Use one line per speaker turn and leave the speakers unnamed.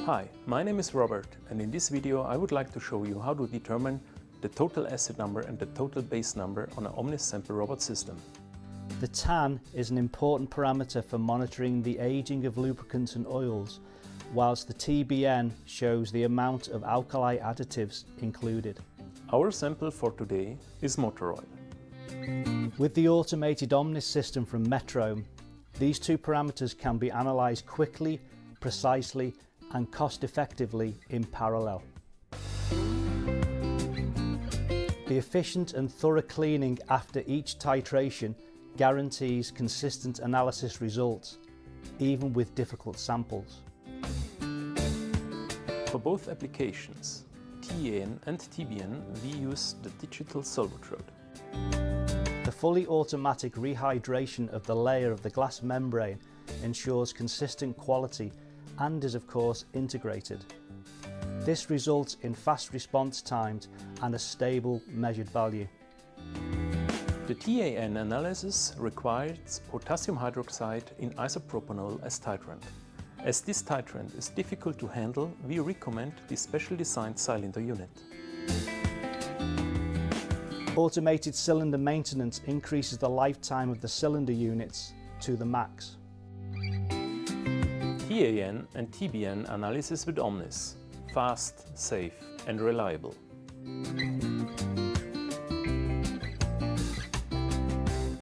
Hi, my name is Robert, and in this video I would like to show you how to determine the total asset number and the total base number on an Omnis sample robot system.
The TAN is an important parameter for monitoring the aging of lubricants and oils, whilst the TBN shows the amount of alkali additives included.
Our sample for today is motor oil.
With the automated Omnis system from Metrome, these two parameters can be analysed quickly, precisely and cost-effectively in parallel. The efficient and thorough cleaning after each titration guarantees consistent analysis results, even with difficult samples.
For both applications, TAN and TBN, we use the digital Solvotrode.
The fully automatic rehydration of the layer of the glass membrane ensures consistent quality and is of course integrated. This results in fast response times and a stable measured value.
The TAN analysis requires potassium hydroxide in isopropanol as titrant. As this titrant is difficult to handle, we recommend the specially designed cylinder unit.
Automated cylinder maintenance increases the lifetime of the cylinder units to the max.
TAN and TBN analysis with Omnis. Fast, safe and reliable.